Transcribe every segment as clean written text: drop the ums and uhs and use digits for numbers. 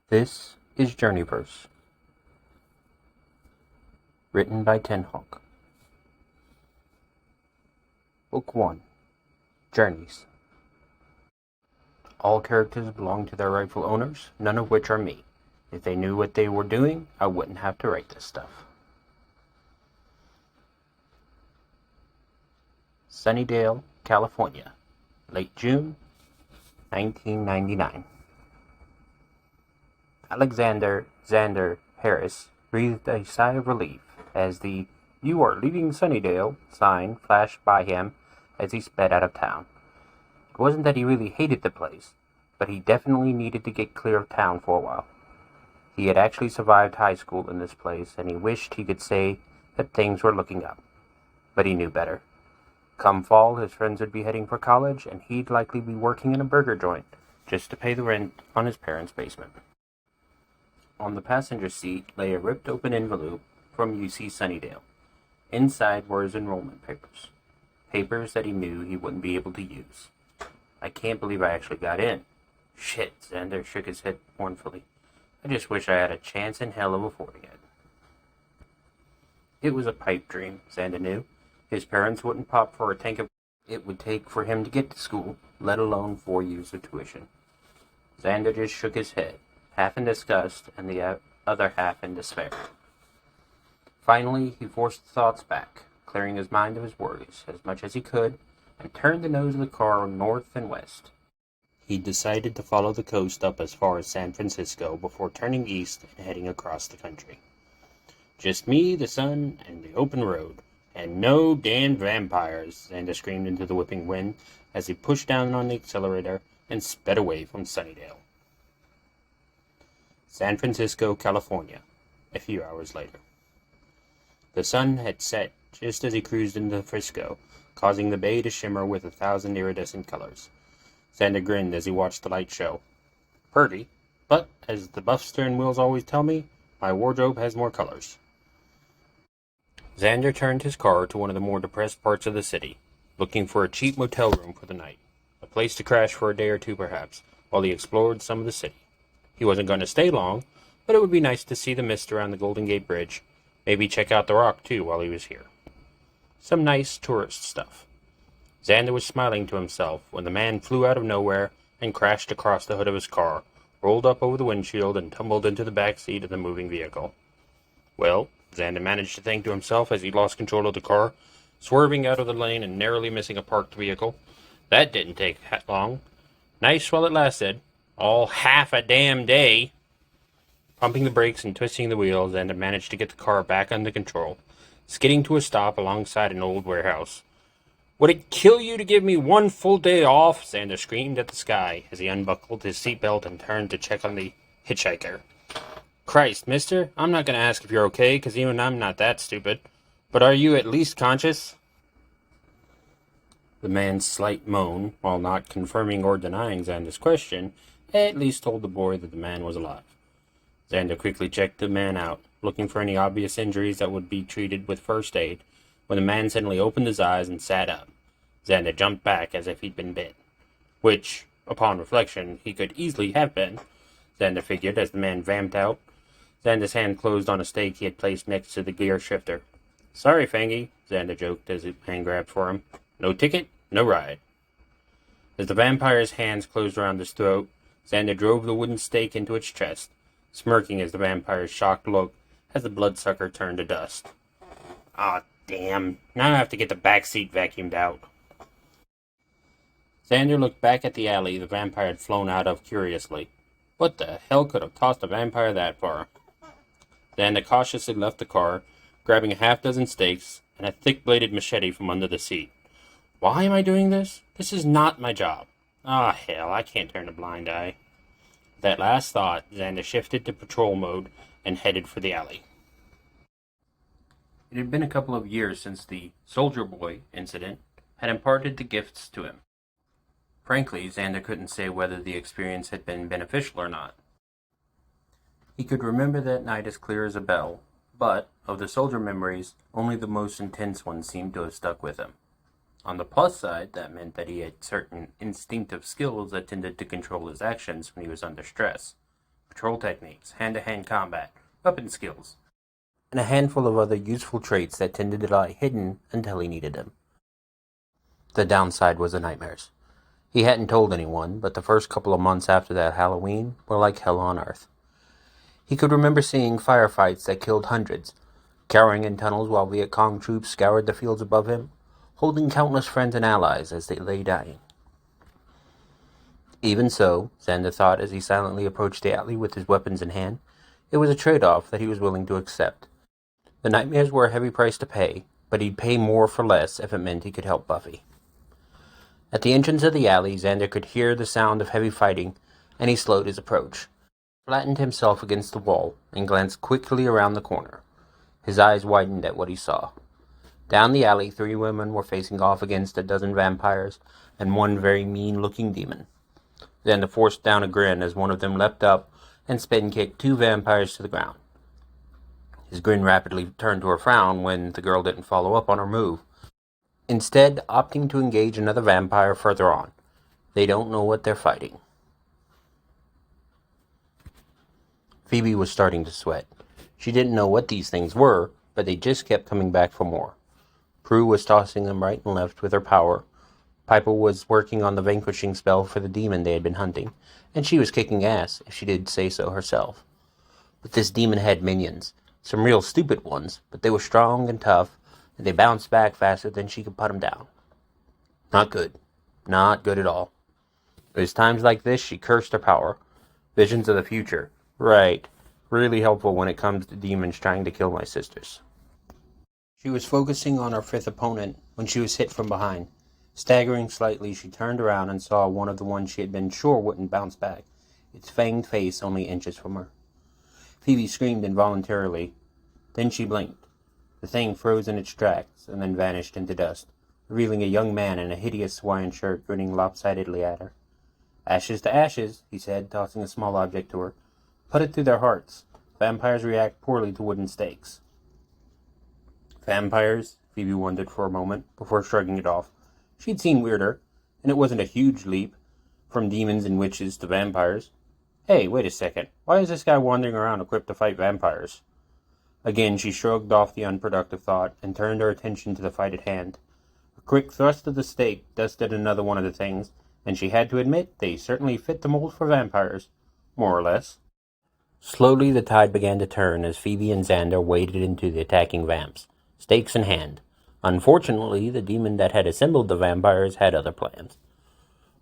This is Journeyverse, written by Tenhawk. Book 1, Journeys. All characters belong to their rightful owners, none of which are me. If they knew what they were doing, I wouldn't have to write this stuff. Sunnydale, California, late June, 1999. Xander Harris breathed a sigh of relief as the "You are leaving Sunnydale" sign flashed by him as he sped out of town. It wasn't that he really hated the place, but he definitely needed to get clear of town for a while. He had actually survived high school in this place, and he wished he could say that things were looking up. But he knew better. Come fall, his friends would be heading for college, and he'd likely be working in a burger joint just to pay the rent on his parents' basement. On the passenger seat lay a ripped open envelope from UC Sunnydale. Inside were his enrollment papers. Papers that he knew he wouldn't be able to use. I can't believe I actually got in. Shit, Xander shook his head mournfully. I just wish I had a chance in hell of affording it. It was a pipe dream, Xander knew. His parents wouldn't pop for a tank of it would take for him to get to school, let alone 4 years of tuition. Xander just shook his head, half in disgust and the other half in despair. Finally, he forced the thoughts back, clearing his mind of his worries as much as he could, and turned the nose of the car north and west. He decided to follow the coast up as far as San Francisco before turning east and heading across the country. Just me, the sun, and the open road, and no damned vampires, Xander screamed into the whipping wind as he pushed down on the accelerator and sped away from Sunnydale. San Francisco, California, a few hours later. The sun had set just as he cruised into Frisco, causing the bay to shimmer with 1,000 iridescent colors. Xander grinned as he watched the light show. Purty, but, as the buff stern wheels always tell me, my wardrobe has more colors. Xander turned his car to one of the more depressed parts of the city, looking for a cheap motel room for the night, a place to crash for a day or two perhaps, while he explored some of the city. He wasn't going to stay long, but it would be nice to see the mist around the Golden Gate Bridge, maybe check out the Rock too while he was here. Some nice tourist stuff. Xander was smiling to himself when the man flew out of nowhere and crashed across the hood of his car, rolled up over the windshield, and tumbled into the back seat of the moving vehicle. Well, Xander managed to think to himself as he lost control of the car, swerving out of the lane and narrowly missing a parked vehicle. That didn't take long. Nice while it lasted. All half a damn day. Pumping the brakes and twisting the wheels, Xander managed to get the car back under control, skidding to a stop alongside an old warehouse. "Would it kill you to give me one full day off?" Xander screamed at the sky as he unbuckled his seatbelt and turned to check on the hitchhiker. "Christ, mister, I'm not going to ask if you're okay, because even I'm not that stupid. But are you at least conscious?" The man's slight moan, while not confirming or denying Xander's question, at least told the boy that the man was alive. Xander quickly checked the man out, looking for any obvious injuries that would be treated with first aid, when the man suddenly opened his eyes and sat up. Xander jumped back as if he'd been bit. Which, upon reflection, he could easily have been, Xander figured as the man vamped out. Xander's hand closed on a stake he had placed next to the gear shifter. "Sorry, Fangy," Xander joked as the man grabbed for him. "No ticket, no ride." As the vampire's hands closed around his throat, Xander drove the wooden stake into its chest, smirking as the vampire's shocked look as the bloodsucker turned to dust. "Aw, damn. Now I have to get the back seat vacuumed out." Xander looked back at the alley the vampire had flown out of curiously. What the hell could have tossed a vampire that far? Xander cautiously left the car, grabbing a half-dozen stakes and a thick-bladed machete from under the seat. Why am I doing this? This is not my job. Ah, hell, I can't turn a blind eye. With that last thought, Xander shifted to patrol mode and headed for the alley. It had been a couple of years since the Soldier Boy incident had imparted the gifts to him. Frankly, Xander couldn't say whether the experience had been beneficial or not. He could remember that night as clear as a bell, but, of the soldier memories, only the most intense ones seemed to have stuck with him. On the plus side, that meant that he had certain instinctive skills that tended to control his actions when he was under stress, patrol techniques, hand-to-hand combat, weapon skills, and a handful of other useful traits that tended to lie hidden until he needed them. The downside was the nightmares. He hadn't told anyone, but the first couple of months after that Halloween were like hell on earth. He could remember seeing firefights that killed hundreds, cowering in tunnels while Viet Cong troops scoured the fields above him, holding countless friends and allies as they lay dying. Even so, Xander thought as he silently approached the alley with his weapons in hand, it was a trade-off that he was willing to accept. The nightmares were a heavy price to pay, but he'd pay more for less if it meant he could help Buffy. At the entrance of the alley, Xander could hear the sound of heavy fighting, and he slowed his approach, flattened himself against the wall, and glanced quickly around the corner. His eyes widened at what he saw. Down the alley, 3 women were facing off against a dozen vampires and one very mean-looking demon. Xander forced down a grin as one of them leapt up and spin-kicked 2 vampires to the ground. His grin rapidly turned to a frown when the girl didn't follow up on her move, instead opting to engage another vampire further on. They don't know what they're fighting. Phoebe was starting to sweat. She didn't know what these things were, but they just kept coming back for more. Prue was tossing them right and left with her power. Piper was working on the vanquishing spell for the demon they had been hunting, and she was kicking ass, if she did say so herself. But this demon had minions. Some real stupid ones, but they were strong and tough, and they bounced back faster than she could put them down. Not good. Not good at all. It was times like this she cursed her power. Visions of the future. Right. Really helpful when it comes to demons trying to kill my sisters. She was focusing on her 5th opponent when she was hit from behind. Staggering slightly, she turned around and saw one of the ones she had been sure wouldn't bounce back, its fanged face only inches from her. Phoebe screamed involuntarily. Then she blinked. The thing froze in its tracks and then vanished into dust, revealing a young man in a hideous Hawaiian shirt grinning lopsidedly at her. "Ashes to ashes," he said, tossing a small object to her. "Put it through their hearts. Vampires react poorly to wooden stakes." Vampires? Phoebe wondered for a moment, before shrugging it off. She'd seen weirder, and it wasn't a huge leap, from demons and witches to vampires. Hey, wait a second. Why is this guy wandering around equipped to fight vampires? Again, she shrugged off the unproductive thought, and turned her attention to the fight at hand. A quick thrust of the stake dusted another one of the things, and she had to admit they certainly fit the mold for vampires. More or less. Slowly the tide began to turn as Phoebe and Xander waded into the attacking vamps, stakes in hand. Unfortunately, the demon that had assembled the vampires had other plans.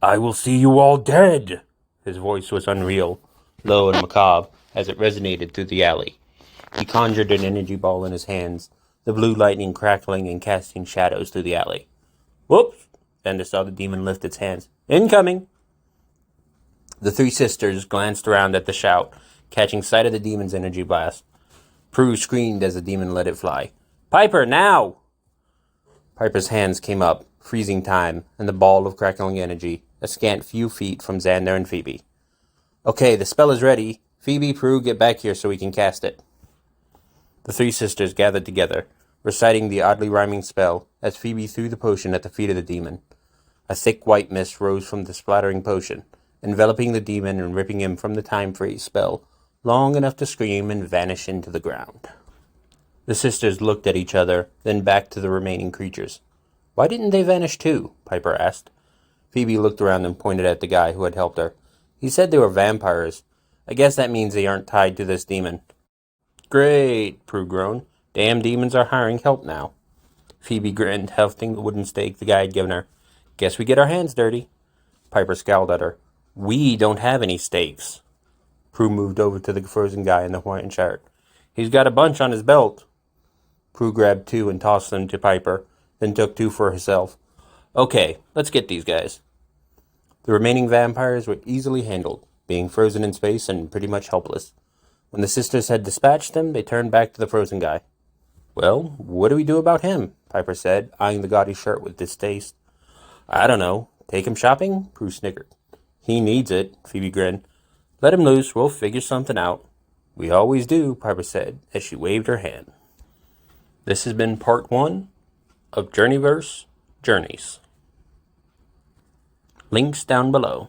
"I will see you all dead!" His voice was unreal, low and macabre, as it resonated through the alley. He conjured an energy ball in his hands, the blue lightning crackling and casting shadows through the alley. "Whoops!" Xander saw the demon lift its hands. "Incoming!" The 3 sisters glanced around at the shout, catching sight of the demon's energy blast. Prue screamed as the demon let it fly. "Piper, now!" Piper's hands came up, freezing time, and the ball of crackling energy, a scant few feet from Xander and Phoebe. "Okay, the spell is ready. Phoebe, Prue, get back here so we can cast it." The 3 sisters gathered together, reciting the oddly rhyming spell, as Phoebe threw the potion at the feet of the demon. A thick white mist rose from the splattering potion, enveloping the demon and ripping him from the time freeze spell, long enough to scream and vanish into the ground. The sisters looked at each other, then back to the remaining creatures. "Why didn't they vanish too?" Piper asked. Phoebe looked around and pointed at the guy who had helped her. "He said they were vampires. I guess that means they aren't tied to this demon." "Great," Prue groaned. "Damn demons are hiring help now." Phoebe grinned, hefting the wooden stake the guy had given her. "Guess we get our hands dirty." Piper scowled at her. "We don't have any stakes." Prue moved over to the frozen guy in the Hawaiian shirt. "He's got a bunch on his belt." Prue grabbed 2 and tossed them to Piper, then took 2 for herself. "Okay, let's get these guys." The remaining vampires were easily handled, being frozen in space and pretty much helpless. When the sisters had dispatched them, they turned back to the frozen guy. "Well, what do we do about him?" Piper said, eyeing the gaudy shirt with distaste. "I don't know. Take him shopping?" Prue snickered. "He needs it," Phoebe grinned. "Let him loose. We'll figure something out." "We always do," Piper said, as she waved her hand. This has been part 1 of Journeyverse Journeys. Links down below.